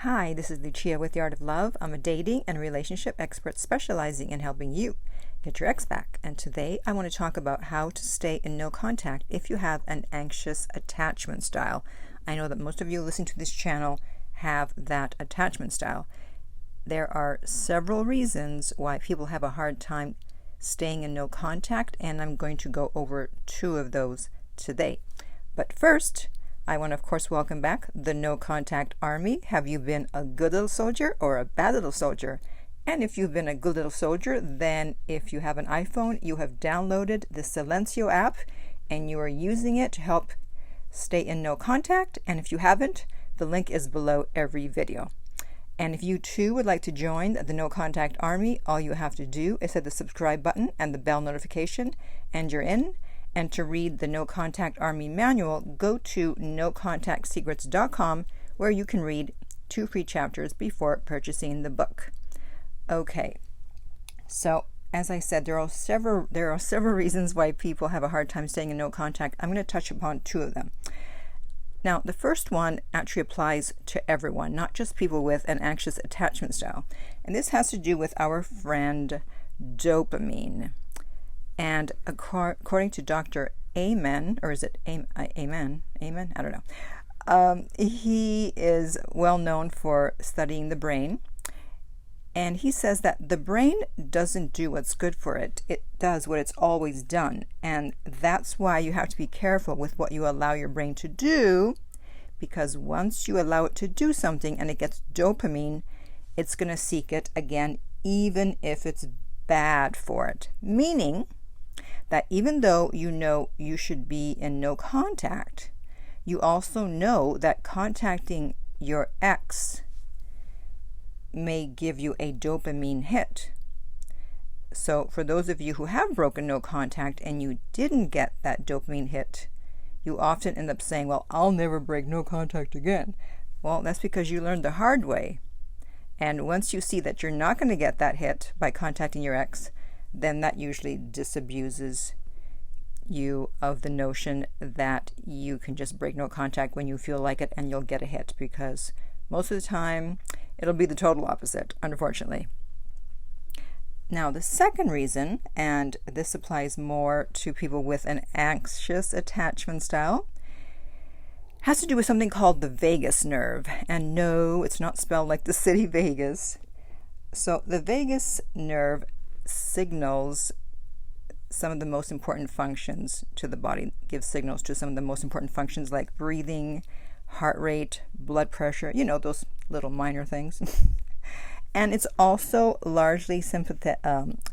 Hi, this is Lucia with The Art of Love. I'm a dating and relationship expert specializing in helping you get your ex back. And today I want to talk about how to stay in no contact if you have an anxious attachment style. I know that most of you listening to this channel have that attachment style. There are several reasons why people have a hard time staying in no contact, and I'm going to go over two of those today. But first, I want to, of course, welcome back the No Contact Army. Have you been a good little soldier or a bad little soldier? And if you've been a good little soldier, then if you have an iPhone, you have downloaded the Silencio app and you are using it to help stay in no contact. And if you haven't, the link is below every video. And if you too would like to join the No Contact Army, all you have to do is hit the subscribe button and the bell notification, and you're in. And to read the No Contact Army manual, go to nocontactsecrets.com, where you can read 2 free chapters before purchasing the book. Okay, so as I said, there are several reasons why people have a hard time staying in no contact. I'm going to touch upon 2 of them. Now, the first one actually applies to everyone, not just people with an anxious attachment style. And this has to do with our friend dopamine. And according to Dr. Amen, or is it Amen? Amen? I don't know. He is well known for studying the brain. And he says that the brain doesn't do what's good for it. It does what it's always done. And that's why you have to be careful with what you allow your brain to do, because once you allow it to do something and it gets dopamine, it's going to seek it again, even if it's bad for it. Meaning that even though you know you should be in no contact, you also know that contacting your ex may give you a dopamine hit. So for those of you who have broken no contact and you didn't get that dopamine hit, you often end up saying, well, I'll never break no contact again. Well, that's because you learned the hard way. And once you see that you're not going to get that hit by contacting your ex, then that usually disabuses you of the notion that you can just break no contact when you feel like it and you'll get a hit, because most of the time it'll be the total opposite, unfortunately. Now, the second reason, and this applies more to people with an anxious attachment style, has to do with something called the vagus nerve. And no, it's not spelled like the city Vegas. So the vagus nerve signals some of the most important functions to the body, gives signals to some of the most important functions like breathing, heart rate, blood pressure, those little minor things. And it's also largely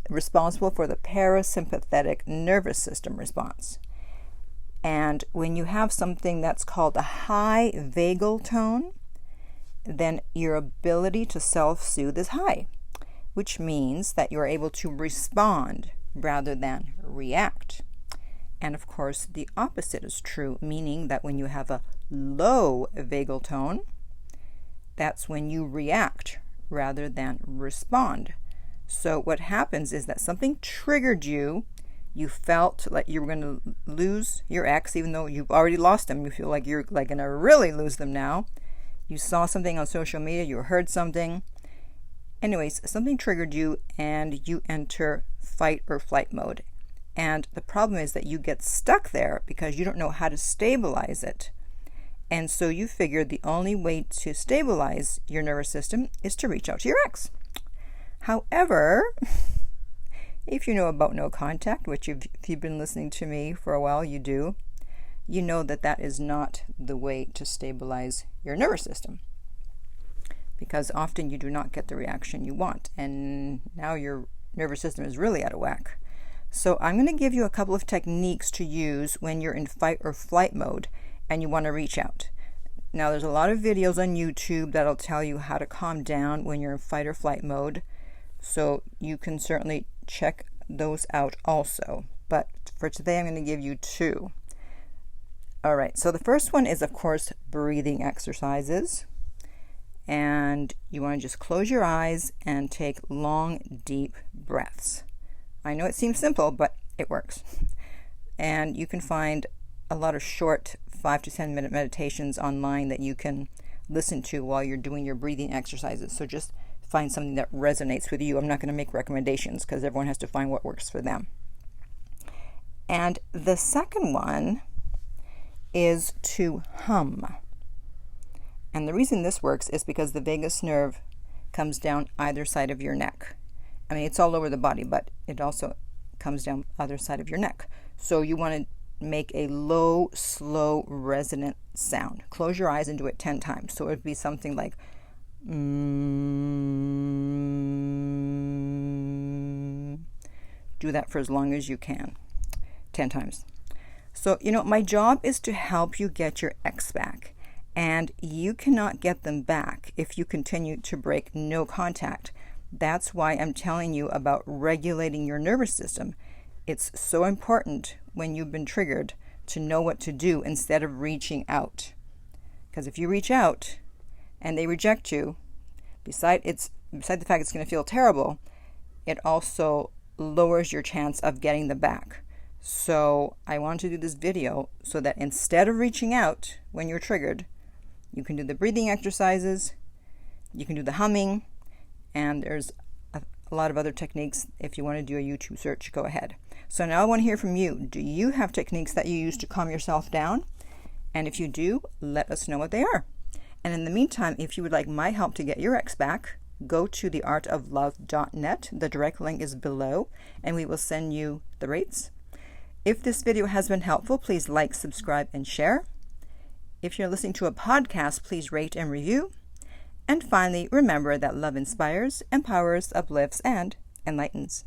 responsible for the parasympathetic nervous system response. And when you have something that's called a high vagal tone, then your ability to self-soothe is high, which means that you're able to respond rather than react. And of course, the opposite is true, meaning that when you have a low vagal tone, that's when you react rather than respond. So what happens is that something triggered you. You felt like you were going to lose your ex, even though you've already lost them. You feel like you're going to really lose them now. You saw something on social media, you heard something. Anyways, something triggered you and you enter fight or flight mode. And the problem is that you get stuck there because you don't know how to stabilize it. And so you figured the only way to stabilize your nervous system is to reach out to your ex. However, if you know about no contact, which if you've been listening to me for a while, you do, you know that that is not the way to stabilize your nervous system. Because often you do not get the reaction you want, and now your nervous system is really out of whack. So I'm going to give you a couple of techniques to use when you're in fight or flight mode and you want to reach out. Now, there's a lot of videos on YouTube that'll tell you how to calm down when you're in fight or flight mode, so you can certainly check those out also. But for today, I'm going to give you 2. All right, so the first one is, of course, breathing exercises. And you want to just close your eyes and take long, deep breaths. I know it seems simple, but it works. And you can find a lot of short 5 to 10 minute meditations online that you can listen to while you're doing your breathing exercises. So just find something that resonates with you. I'm not going to make recommendations because everyone has to find what works for them. And the second one is to hum. And the reason this works is because the vagus nerve comes down either side of your neck. I mean, it's all over the body, but it also comes down either side of your neck. So you want to make a low, slow, resonant sound. Close your eyes and do it 10 times. So it would be something like do that for as long as you can. 10 times. So, my job is to help you get your ex back. And you cannot get them back if you continue to break no contact. That's why I'm telling you about regulating your nervous system. It's so important when you've been triggered to know what to do instead of reaching out. Because if you reach out and they reject you, beside the fact it's going to feel terrible, it also lowers your chance of getting them back. So I want to do this video so that instead of reaching out when you're triggered, you can do the breathing exercises, you can do the humming, and there's a lot of other techniques. If you want to do a YouTube search, go ahead. So now I want to hear from you. Do you have techniques that you use to calm yourself down? And if you do, let us know what they are. And in the meantime, if you would like my help to get your ex back, go to theartoflove.net. The direct link is below, and we will send you the rates. If this video has been helpful, please like, subscribe, and share. If you're listening to a podcast, please rate and review. And finally, remember that love inspires, empowers, uplifts, and enlightens.